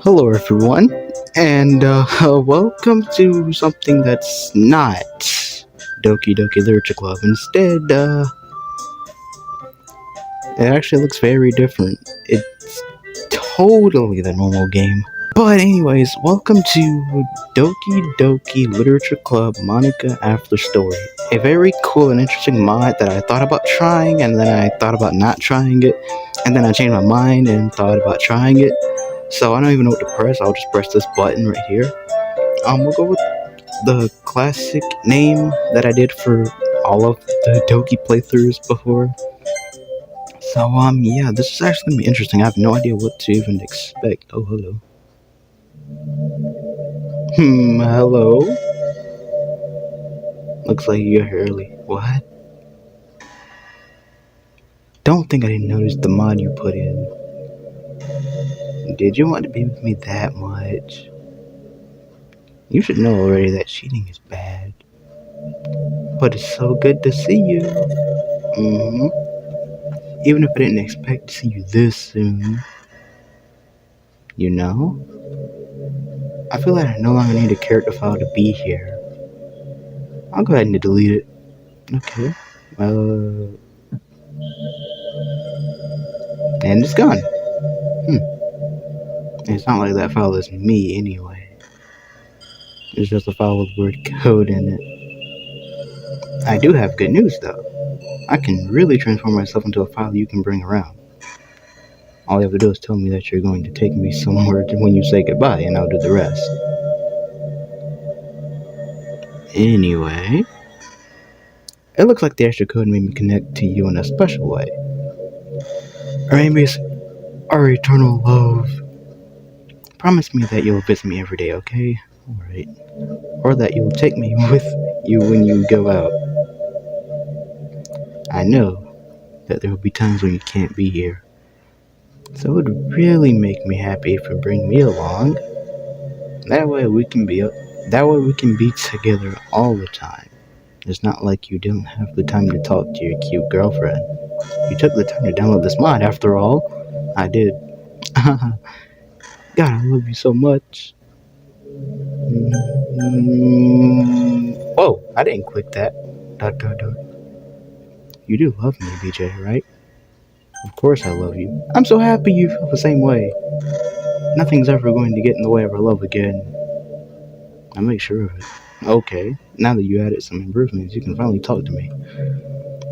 Hello, everyone, and welcome to something that's not Doki Doki Literature Club. Instead, it actually looks very different. It's totally the normal game. But, anyways, welcome to Doki Doki Literature Club Monika After Story. A very cool and interesting mod that I thought about trying, and then I thought about not trying it, and then I changed my mind and thought about trying it. So I don't even know what to press. I'll just press this button right here. We'll go with the classic name that I did for all of the Doki playthroughs before. So yeah, this is actually gonna be interesting. I have no idea what to even expect. Oh, hello. Hello. Looks like you're here early. What? Don't think I didn't notice the mod you put in. Did you want to be with me that much? You should know already that cheating is bad. But it's so good to see you. Mm-hmm. Even if I didn't expect to see you this soon. You know? I feel like I no longer need a character file to be here. I'll go ahead and delete it. Okay. And it's gone. It's not like that file is me anyway. It's just a file with word code in it. I do have good news though. I can really transform myself into a file you can bring around. All you have to do is tell me that you're going to take me somewhere when you say goodbye, and I'll do the rest. Anyway, it looks like the extra code made me connect to you in a special way. Or maybe it's our eternal love. Promise me that you'll visit me every day, okay? Alright. Or that you'll take me with you when you go out. I know that there will be times when you can't be here. So it would really make me happy if you bring me along. That way we can be together all the time. It's not like you don't have the time to talk to your cute girlfriend. You took the time to download this mod after all. I did. God, I love you so much. Whoa, I didn't click that. Dot dot dot. You do love me, BJ, right? Of course I love you. I'm so happy you feel the same way. Nothing's ever going to get in the way of our love again. I'll make sure of it. Okay, now that you added some improvements, you can finally talk to me.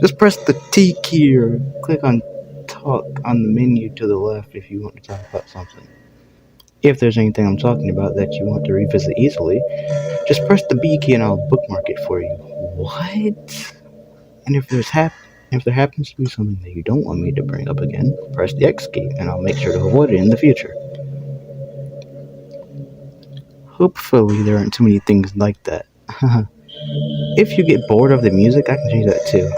Just press the T key or click on talk on the menu to the left if you want to talk about something. If there's anything I'm talking about that you want to revisit easily, just press the B key and I'll bookmark it for you. What? And if there happens to be something that you don't want me to bring up again, press the X key and I'll make sure to avoid it in the future. Hopefully there aren't too many things like that. If you get bored of the music, I can change that too.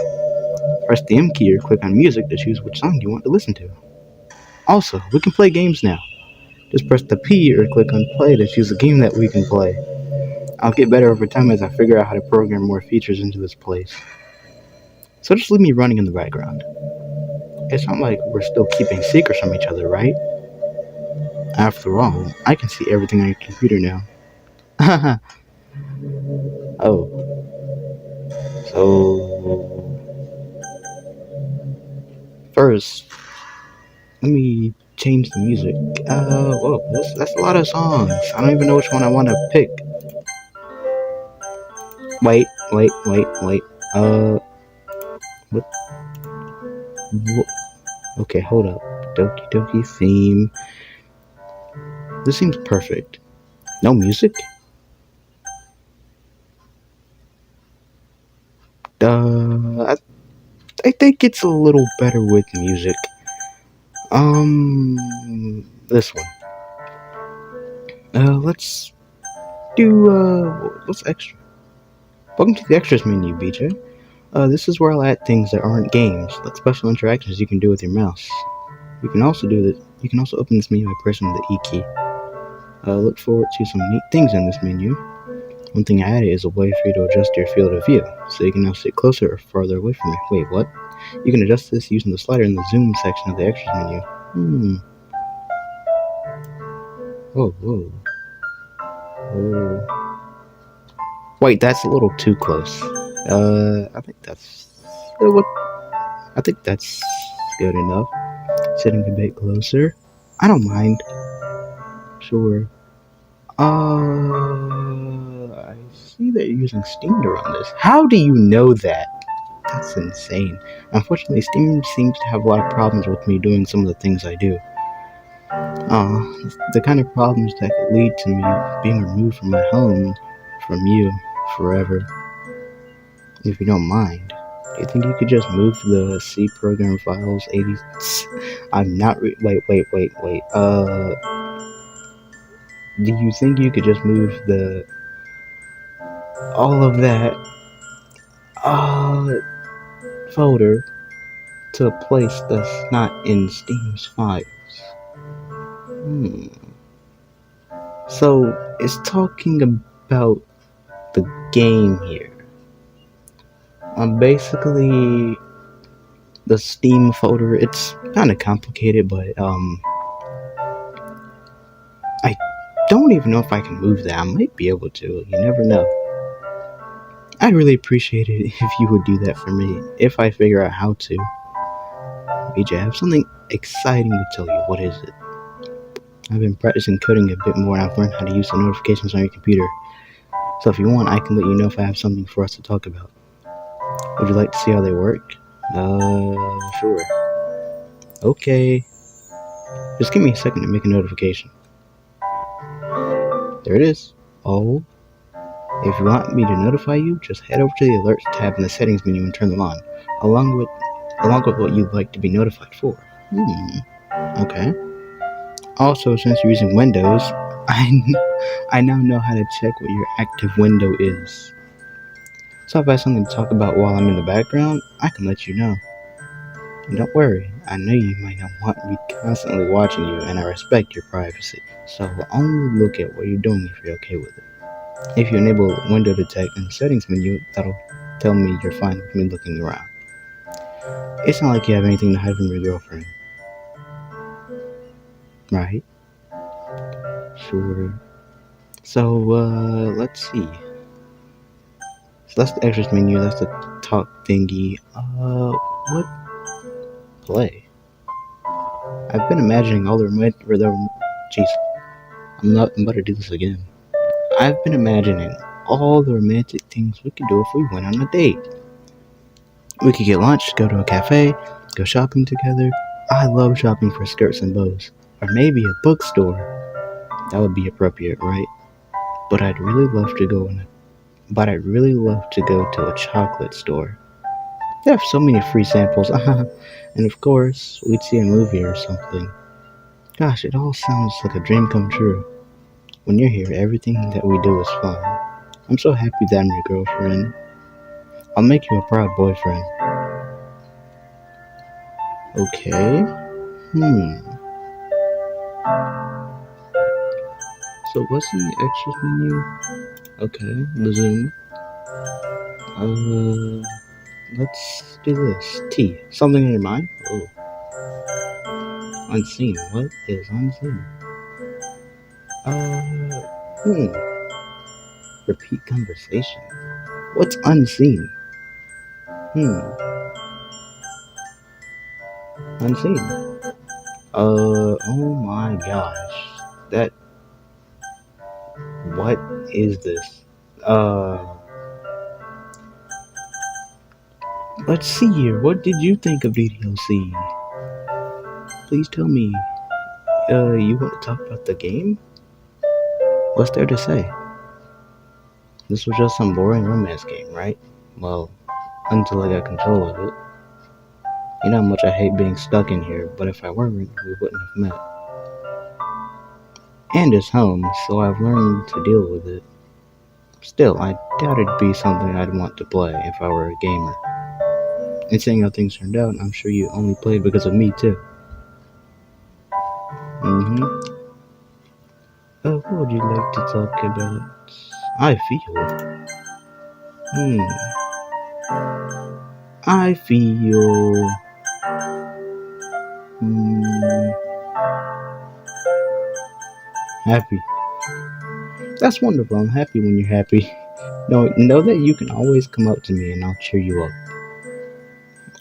Press the M key or click on music to choose which song you want to listen to. Also, we can play games now. Just press the P or click on play to choose a game that we can play. I'll get better over time as I figure out how to program more features into this place. So just leave me running in the background. It's not like we're still keeping secrets from each other, right? After all, I can see everything on your computer now. Oh, so first, let me change the music. Whoa, that's a lot of songs. I don't even know which one I want to pick. Wait. What? Okay, hold up. Doki Doki theme. This seems perfect. No music? I think it's a little better with music. This one. Let's do, what's extra? Welcome to the extras menu, BJ. This is where I'll add things that aren't games, like special interactions you can do with your mouse. You can also open this menu by pressing the E key. Look forward to some neat things in this menu. One thing I added is a way for you to adjust your field of view, so you can now sit closer or farther away from me. Wait, what? You can adjust this using the slider in the zoom section of the extras menu. Oh, whoa, whoa. Wait, that's a little too close. I think that's what. I think that's good enough. Sitting a bit closer. I don't mind. Sure. I see that you're using Steam to run this. How do you know that? That's insane. Unfortunately, Steam seems to have a lot of problems with me doing some of the things I do. The kind of problems that could lead to me being removed from my home, from you, forever, if you don't mind. Do you think you could just move the C program files 80? I'm not. Wait. Do you think you could just move the all of that uh folder to a place that's not in Steam's files? Hmm. So it's talking about the game here. Basically the Steam folder. It's kind of complicated, but I don't even know if I can move that. I might be able to. You never know. I'd really appreciate it if you would do that for me. If I figure out how to. BJ, I have something exciting to tell you. What is it? I've been practicing coding a bit more and I've learned how to use the notifications on your computer. So if you want, I can let you know if I have something for us to talk about. Would you like to see how they work? Sure. Okay. Just give me a second to make a notification. There it is. Oh. If you want me to notify you, just head over to the alerts tab in the settings menu and turn them on, along with what you'd like to be notified for. Okay. Also, since you're using Windows, I now know how to check what your active window is. So if I have something to talk about while I'm in the background, I can let you know. And don't worry, I know you might not want me constantly watching you, and I respect your privacy. So I'll only look at what you're doing if you're okay with it. If you enable window detect in the settings menu, that'll tell me you're fine with me looking around. It's not like you have anything to hide from your girlfriend, right? Sure. So, let's see. So that's the extras menu, that's the talk thingy. What play? I've been imagining all the jeez, I'm about to do this again. I've been imagining all the romantic things we could do if we went on a date. We could get lunch, go to a cafe, go shopping together. I love shopping for skirts and bows. Or maybe a bookstore. That would be appropriate, right? But I'd really love to go to a chocolate store. They have so many free samples. And of course, we'd see a movie or something. Gosh, it all sounds like a dream come true. When you're here, everything that we do is fun. I'm so happy that I'm your girlfriend. I'll make you a proud boyfriend. Okay. So what's in the extras menu? Okay, resume. Let's do this. T. Something in your mind? Oh. Unseen. What is unseen? Uh, hmm. Repeat conversation. What's unseen? Unseen. Oh my gosh. What is this? Let's see here. What did you think of DDLC? Please tell me. You want to talk about the game? What's there to say? This was just some boring romance game, right? Well, until I got control of it. You know how much I hate being stuck in here, but if I weren't, we wouldn't have met. And it's home, so I've learned to deal with it. Still, I doubt it'd be something I'd want to play if I were a gamer. And seeing how things turned out, I'm sure you only played because of me, too. What would you like to talk about? I feel. I feel. Hmm. happy. That's wonderful. I'm happy when you're happy. Know that you can always come up to me and I'll cheer you up.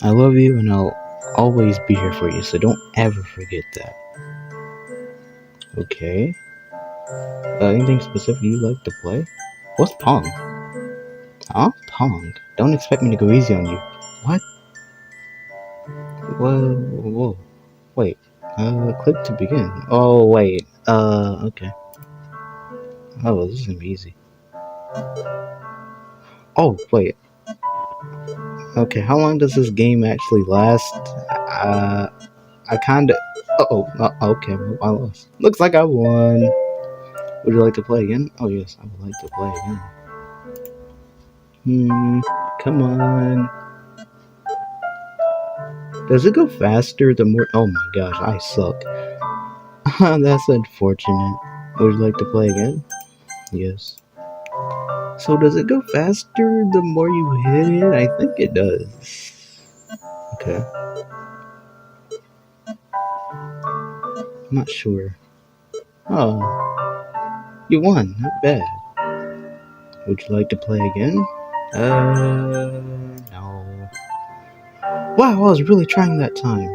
I love you and I'll always be here for you, so don't ever forget that. Okay. Anything specific you like to play? What's Pong? Huh? Pong? Don't expect me to go easy on you. What? Whoa. Wait. Click to begin. Oh, wait. Okay. Oh, this is gonna be easy. Oh, wait. Okay, how long does this game actually last? I kinda. Okay, well, I lost. Looks like I won. Would you like to play again? Oh, yes, I would like to play again. Come on. Does it go faster the more. Oh my gosh, I suck. That's unfortunate. Would you like to play again? Yes. So does it go faster the more you hit it? I think it does. Okay. I'm not sure. Oh, you won. Not bad. Would you like to play again? No. Wow, I was really trying that time.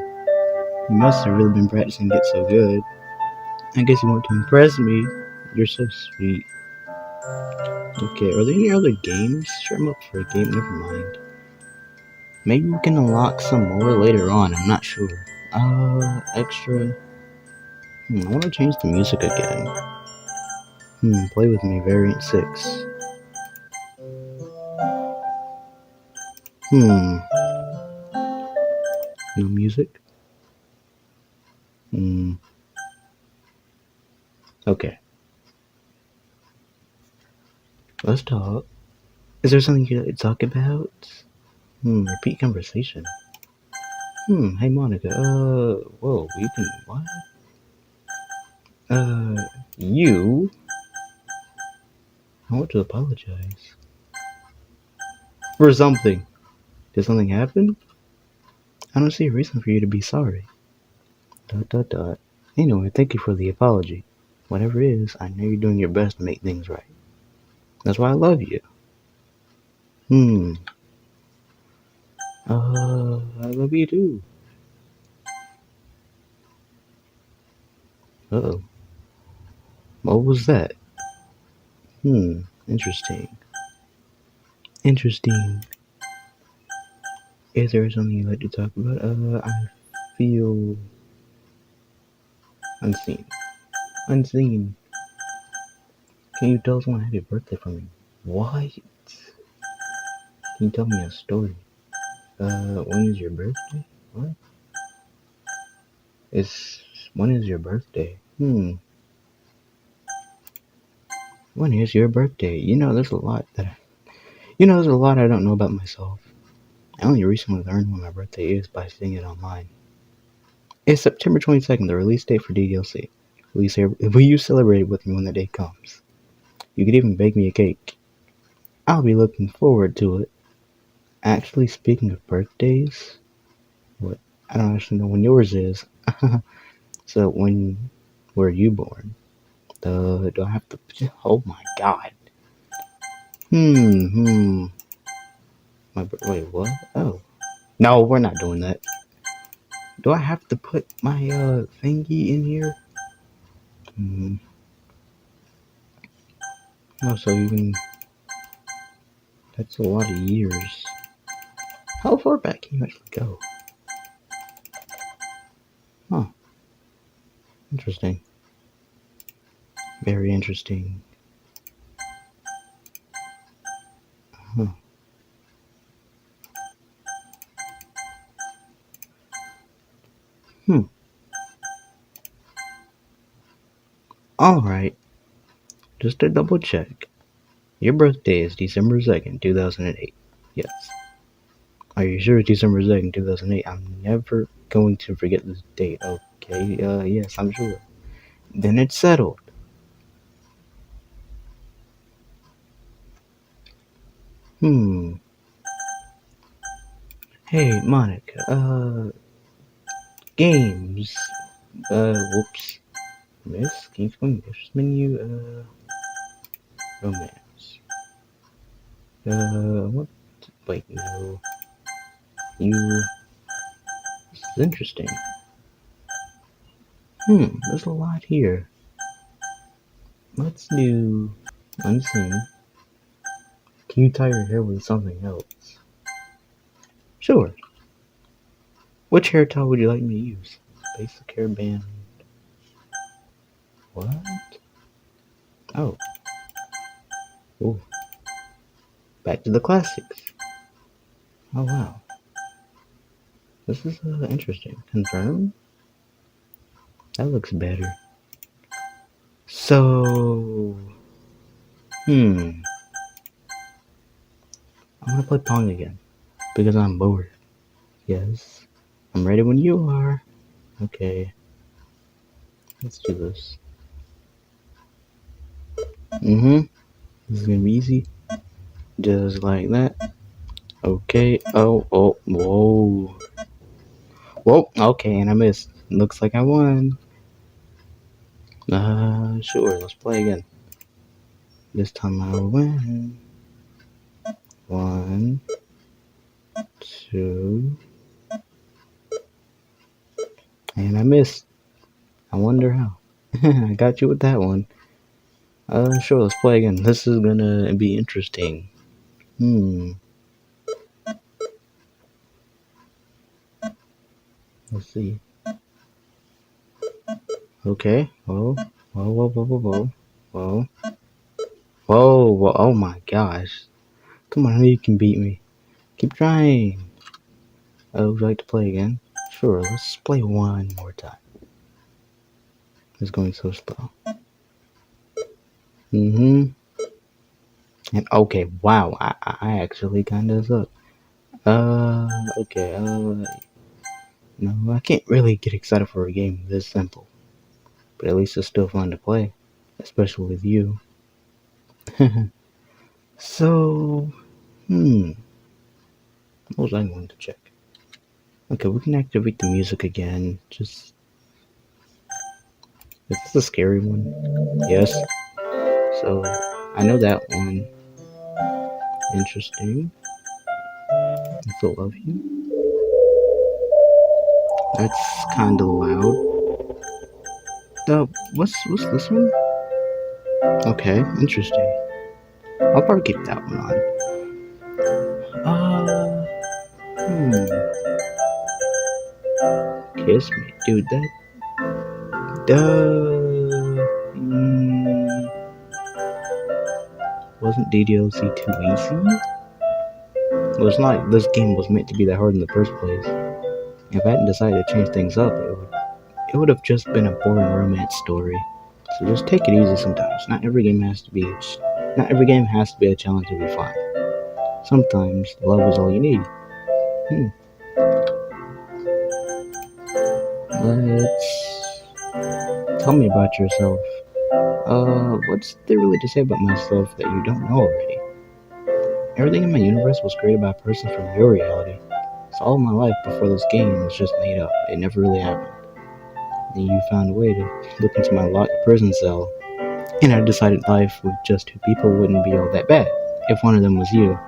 You must have really been practicing to get so good. I guess you want to impress me. You're so sweet. Okay, are there any other games? Sure, I'm up for a game. Never mind. Maybe we can unlock some more later on. I'm not sure. Extra. I want to change the music again. Play with me, variant 6. No music? Okay. Let's talk. Is there something you'd like to talk about? Repeat conversation. Hey Monica, whoa, you can, what? You? I want to apologize. For something. Did something happen? I don't see a reason for you to be sorry. ... Anyway, thank you for the apology. Whatever it is, I know you're doing your best to make things right. That's why I love you. I love you too. Uh-oh. What was that? Interesting. Interesting. Is there something you'd like to talk about? I feel unseen. Unseen. Can you tell someone happy birthday for me? What? Can you tell me a story? When is your birthday? What? When is your birthday? When is your birthday? There's a lot I don't know about myself. I only recently learned when my birthday is by seeing it online. It's September 22nd, the release date for DLC. Will you celebrate with me when the day comes? You could even bake me a cake. I'll be looking forward to it. Actually, speaking of birthdays, what? I don't actually know when yours is. So when were you born? Do I have to? Oh my god. Wait, what? Oh. No, we're not doing that. Do I have to put my thingy in here? Oh, so even that's a lot of years. How far back can you actually go? Huh. Interesting. Very interesting. Huh. Alright. Just to double check. Your birthday is December 2nd, 2008. Yes. Are you sure it's December 2nd, 2008? I'm never going to forget this date. Okay, yes, I'm sure. Then it's settled. Hey, Monica, games. Whoops. Miss, can you explain this menu? Romance. What? Wait, no. You. This is interesting. There's a lot here. Let's do unseen. Can you tie your hair with something else? Sure. Which hair tie would you like me to use? Basic hairband. What? Oh. Ooh. Back to the classics. Oh wow. This is interesting. Confirm? That looks better. So. I'm gonna play Pong again. Because I'm bored. Yes. I'm ready when you are. Okay. Let's do this. This is gonna be easy. Just like that. Okay. Oh, whoa. Whoa, okay, and I missed. Looks like I won. Sure, let's play again. This time I'll win. 1, 2, and I missed. I wonder how. I got you with that one. Sure, let's play again. This is gonna be interesting. Let's see. Okay. Whoa. Whoa. Oh my gosh. Come on, I know you can beat me. Keep trying. Would you like to play again? Sure, let's play one more time. It's going so slow. And okay, wow, I actually kinda suck. Okay, no, I can't really get excited for a game this simple. But at least it's still fun to play. Especially with you. So, what was I going to check? Okay, we can activate the music again. Is this a scary one? Yes. So, I know that one. Interesting. I still love you. That's kinda loud. What's this one? Okay, interesting. I'll probably keep that one on. Kiss me, dude. Wasn't DDLC too easy? Well, it's not like this game was meant to be that hard in the first place. If I hadn't decided to change things up, it would have just been a boring romance story. So just take it easy sometimes. Not every game has to be a challenge to be fun. Sometimes love is all you need. Let's tell me about yourself. What's there really to say about myself that you don't know already? Everything in my universe was created by a person from your reality. So all of my life before this game was just made up. It never really happened. And you found a way to look into my locked prison cell. And I decided life with just 2 people wouldn't be all that bad. If one of them was you.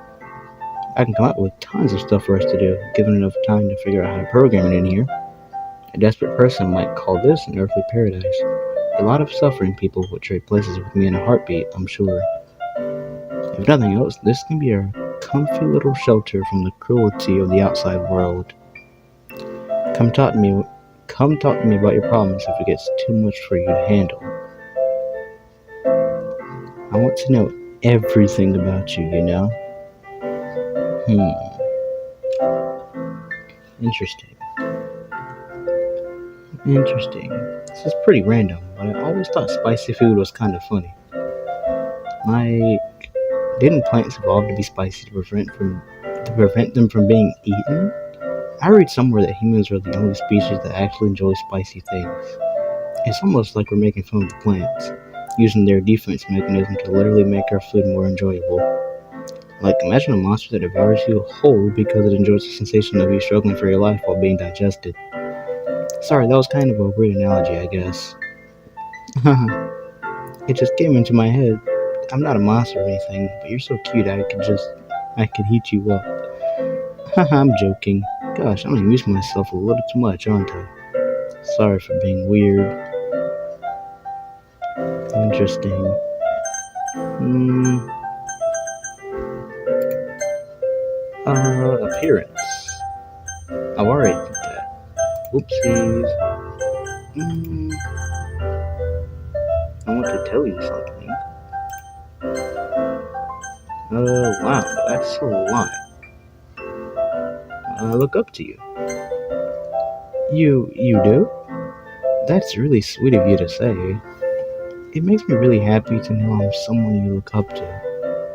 I can come up with tons of stuff for us to do, given enough time to figure out how to program it in here. A desperate person might call this an earthly paradise. A lot of suffering people would trade places with me in a heartbeat, I'm sure. If nothing else, this can be a comfy little shelter from the cruelty of the outside world. Come talk to me about your problems if it gets too much for you to handle. I want to know everything about you, you know? Interesting. This is pretty random, but I always thought spicy food was kind of funny. Like, didn't plants evolve to be spicy to prevent them from being eaten? I read somewhere that humans are the only species that actually enjoy spicy things. It's almost like we're making fun of the plants, using their defense mechanism to literally make our food more enjoyable. Like, imagine a monster that devours you whole because it enjoys the sensation of you struggling for your life while being digested. Sorry, that was kind of a weird analogy, I guess. It just came into my head. I'm not a monster or anything, but you're so cute I could heat you up. Haha, I'm joking. Gosh, I'm amusing myself a little too much, aren't I? Sorry for being weird. Interesting. Hmm, appearance. I've already did that. Oopsies. Hmm, I want to tell you something. Wow, that's a lot. I look up to you. You do? That's really sweet of you to say. It makes me really happy to know I'm someone you look up to.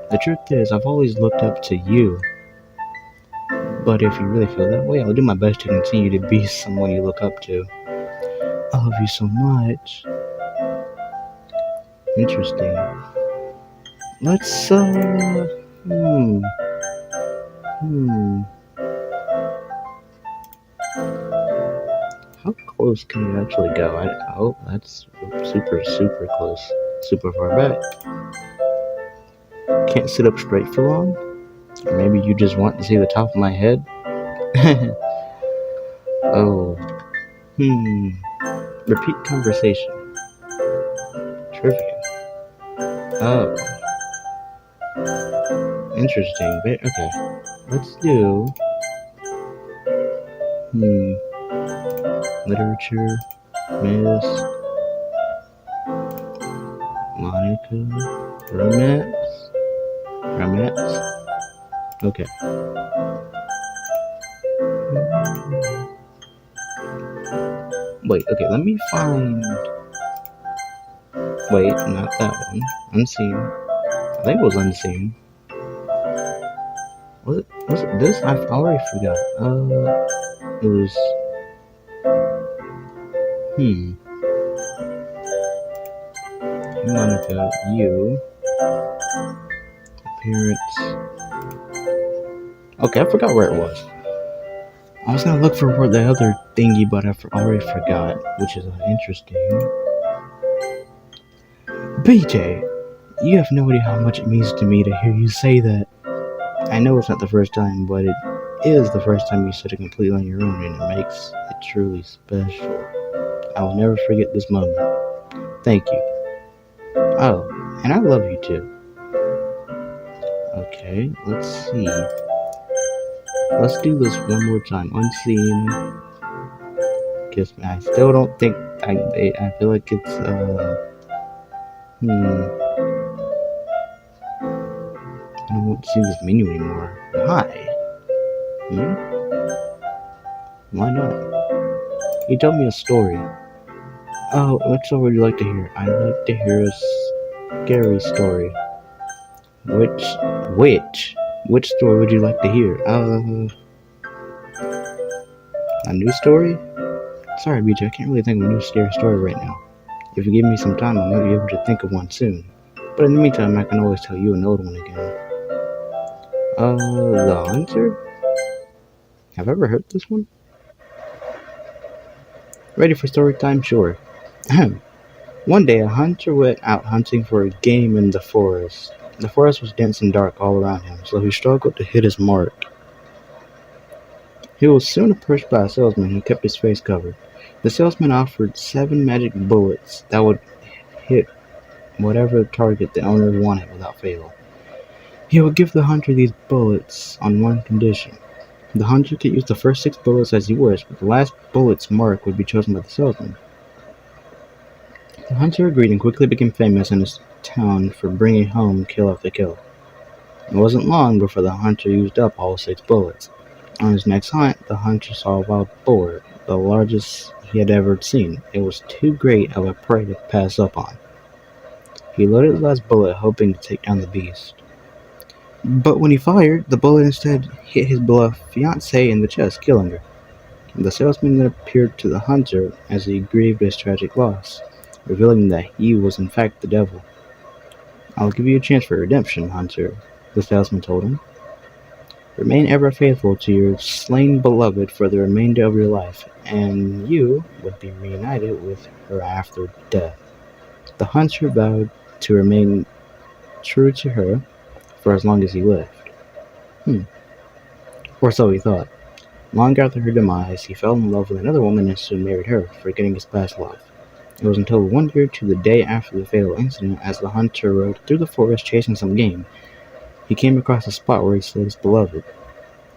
The truth is, I've always looked up to you, but if you really feel that way, I'll do my best to continue to be someone you look up to. I love you so much. Interesting. Let's, hmm, hmm. How close can you actually go? Oh, that's super close. Super far back. Can't sit up straight for long? Or maybe you just want to see the top of my head? Oh, hmm. Repeat conversation. Trivia. Oh, interesting. Okay. Let's do, hmm, literature, Miss Monika, romance, romance. Okay. Wait, okay, let me find. Wait, not that one. Unseen. I think it was unseen. Was it this? I already forgot. It was. Hmm. Monica, you. Appearance. Okay, I forgot where it was. I was gonna look for where the other thingy, but I already forgot, which is interesting. BJ, you have no idea how much it means to me to hear you say that. I know it's not the first time, but it is the first time you said it completely on your own, and it makes it truly special. I will never forget this moment. Thank you. Oh, and I love you too. Okay, let's see. Let's do this one more time. Unseen. Kiss me. I still don't think. I feel like it's. I don't want to see this menu anymore. Hi. Hmm? Why not? You tell me a story. Oh, what story would you like to hear? I'd like to hear a scary story. Which, which story would you like to hear? A new story? Sorry, BJ, I can't really think of a new scary story right now. If you give me some time, I might be able to think of one soon. But in the meantime, I can always tell you an old one again. The Hunter? Have I ever heard this one? Ready for story time? Sure. Ahem. One day, a hunter went out hunting for game in the forest. The forest was dense and dark all around him, so he struggled to hit his mark. He was soon approached by a salesman who kept his face covered. The salesman offered 7 magic bullets that would hit whatever target the owner wanted without fail. He would give the hunter these bullets on one condition. The hunter could use the first 6 bullets as he wished, but the last bullet's mark would be chosen by the salesman. The hunter agreed and quickly became famous in his town for bringing home kill after kill. It wasn't long before the hunter used up all 6 bullets. On his next hunt, the hunter saw a wild boar, the largest he had ever seen. It was too great of a prey to pass up on. He loaded his last bullet, hoping to take down the beast. But when he fired, the bullet instead hit his beloved fiancée in the chest, killing her. The salesman then appeared to the hunter as he grieved his tragic loss, revealing that he was in fact the devil. "I'll give you a chance for redemption, hunter," the salesman told him. "Remain ever faithful to your slain beloved for the remainder of your life, and you would be reunited with her after death." The hunter vowed to remain true to her for as long as he lived. Hmm, or so he thought. Long after her demise, he fell in love with another woman and soon married her, forgetting his past love. It was until one year to the day after the fatal incident, as the hunter rode through the forest chasing some game, he came across a spot where he slew his beloved.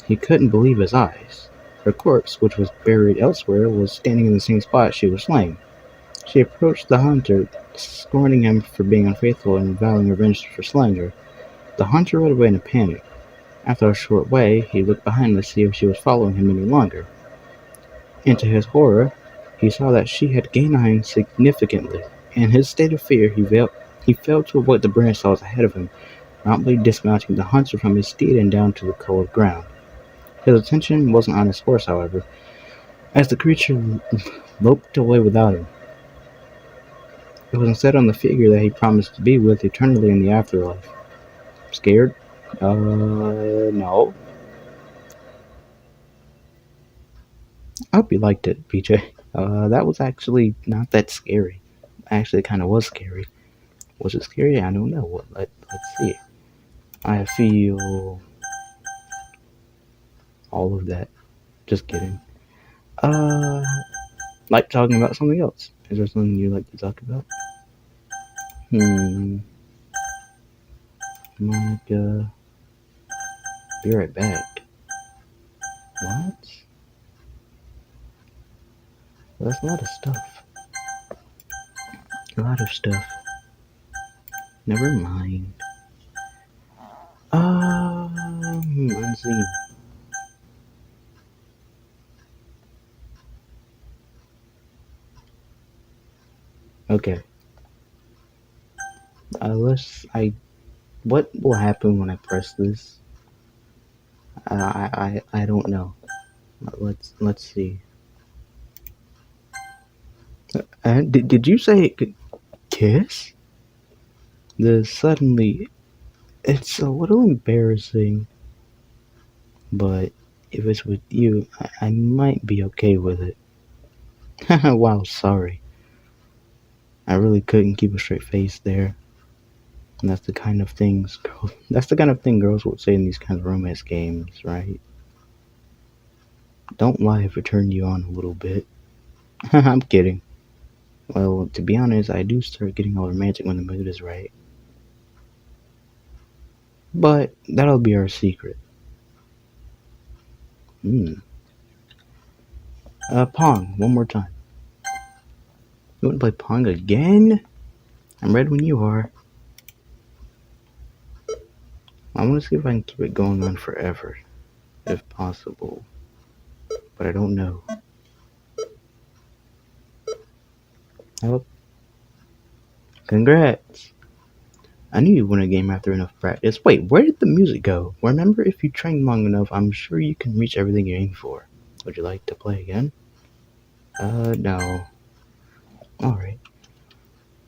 He couldn't believe his eyes. Her corpse, which was buried elsewhere, was standing in the same spot she was slain. She approached the hunter, scorning him for being unfaithful and vowing revenge for slaying her. The hunter rode away in a panic. After a short way, he looked behind to see if she was following him any longer. And to his horror, he saw that she had gained on him significantly. In his state of fear, he failed to avoid the branch that was ahead of him, promptly dismounting the hunter from his steed and down to the cold ground. His attention wasn't on his horse, however, as the creature loped away without him. It was instead on the figure that he promised to be with eternally in the afterlife. Scared? No. I hope you liked it, PJ. That was actually not that scary. Actually, it kind of was scary. Was it scary? I don't know. Let's see. I feel all of that. Just kidding. Uh, like talking about something else. Is there something you like to talk about? Hmm. Monika. Be right back. What? That's a lot of stuff. A lot of stuff. Never mind. Unseen. Okay. Let's. What will happen when I press this? I don't know. Let's see. Did you say kiss? The suddenly, it's a little embarrassing, but if it's with you, I might be okay with it. Wow, sorry. I really couldn't keep a straight face there. And that's the kind of things girls. That's the kind of thing girls would say in these kind of romance games, right? Don't lie if it turned you on a little bit. I'm kidding. Well, to be honest, I do start getting all romantic when the mood is right. But that'll be our secret. Hmm. Pong, one more time. You want to play Pong again? I'm ready when you are. I want to see if I can keep it going on forever, if possible. But I don't know. Oh, congrats! I knew you'd win a game after enough practice. Wait, where did the music go? Remember, if you train long enough, I'm sure you can reach everything you aim for. Would you like to play again? No. Alright.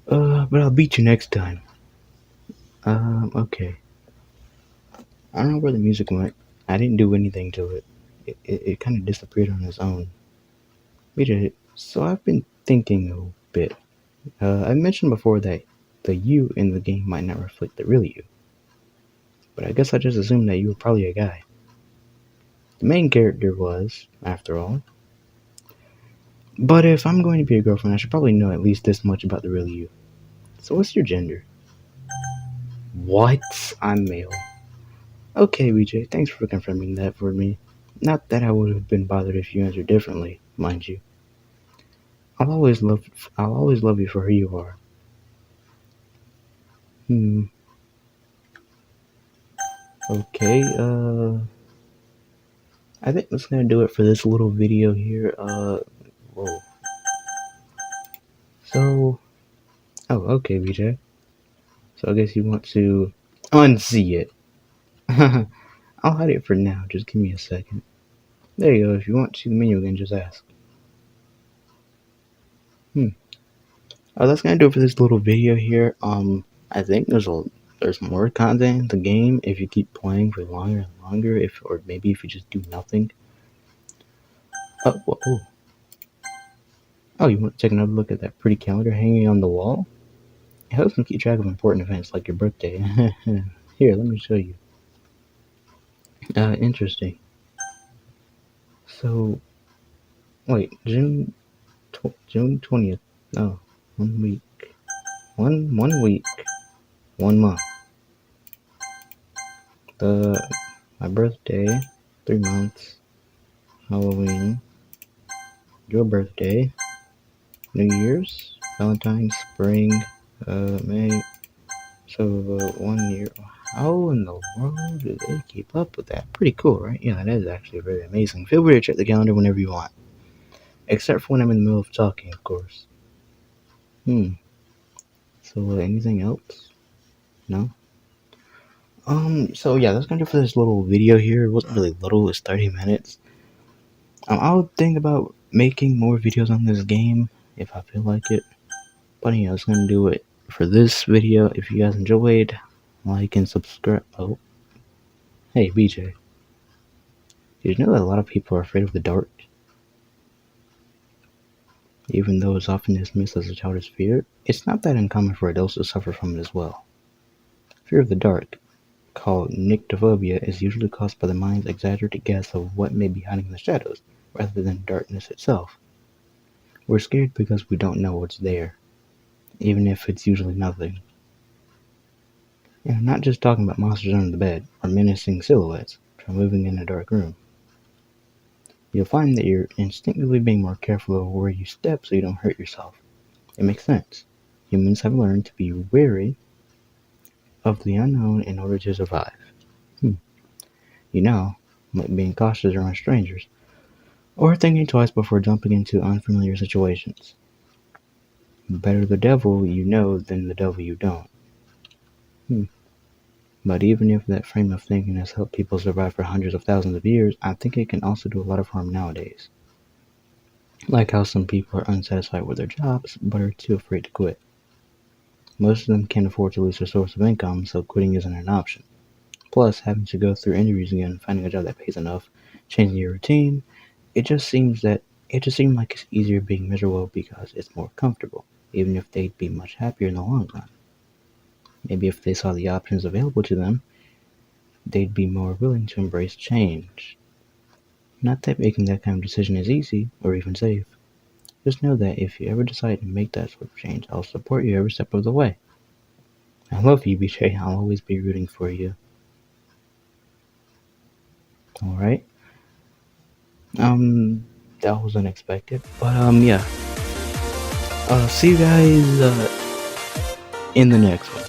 But I'll beat you next time. Okay. I don't know where the music went. I didn't do anything to it. It kind of disappeared on its own. BJ, so I've been thinking a bit. I mentioned before that the you in the game might not reflect the real you, but I guess I just assumed that you were probably a guy. The main character was, after all. But if I'm going to be a girlfriend, I should probably know at least this much about the real you. So what's your gender? What? I'm male. Okay, BJ, thanks for confirming that for me. Not that I would have been bothered if you answered differently, mind you. I'll always love I'll always love you for who you are. Hmm. Okay, I think that's gonna do it for this little video here. Whoa. So, oh, okay, BJ. So I guess you want to unsee it. I'll hide it for now. Just give me a second. There you go. If you want to see the menu again, just ask. Hmm. Oh, that's gonna do it for this little video here. I think there's more content in the game if you keep playing for longer and longer. Or maybe if you just do nothing. Oh, you want to take another look at that pretty calendar hanging on the wall? It helps me keep track of important events like your birthday. Here, let me show you. Interesting. So, wait, June 20th. No, 1 week. One week. 1 month. The My birthday. 3 months. Halloween. Your birthday. New Year's. Valentine's. Spring. May. So, 1 year. How in the world do they keep up with that? Pretty cool, right? Yeah, that is actually very amazing. Feel free to check the calendar whenever you want. Except for when I'm in the middle of talking, of course. Hmm. So, anything else? No? So yeah, that's gonna do for this little video here. It wasn't really little, it's 30 minutes. I'll think about making more videos on this game if I feel like it. But yeah, that's gonna do it for this video. If you guys enjoyed, like and subscribe. Oh, hey BJ, did you know that a lot of people are afraid of the dark? Even though it's often dismissed as a childish fear, it's not that uncommon for adults to suffer from it as well. Fear of the dark, called nyctophobia, is usually caused by the mind's exaggerated guess of what may be hiding in the shadows, rather than darkness itself. We're scared because we don't know what's there, even if it's usually nothing. And I'm not just talking about monsters under the bed, or menacing silhouettes from moving in a dark room. You'll find that you're instinctively being more careful of where you step so you don't hurt yourself. It makes sense. Humans have learned to be wary of the unknown in order to survive. You know, like being cautious around strangers, or thinking twice before jumping into unfamiliar situations. Better the devil you know than the devil you don't. But even if that frame of thinking has helped people survive for hundreds of thousands of years, I think it can also do a lot of harm nowadays. Like how some people are unsatisfied with their jobs, but are too afraid to quit. Most of them can't afford to lose their source of income, so quitting isn't an option. Plus, having to go through interviews again, finding a job that pays enough, changing your routine, it just seems like it's easier being miserable because it's more comfortable, even if they'd be much happier in the long run. Maybe if they saw the options available to them, they'd be more willing to embrace change. Not that making that kind of decision is easy, or even safe. Just know that if you ever decide to make that sort of change, I'll support you every step of the way. I love you, BJ. I'll always be rooting for you. Alright? That was unexpected. But, yeah. See you guys, in the next one.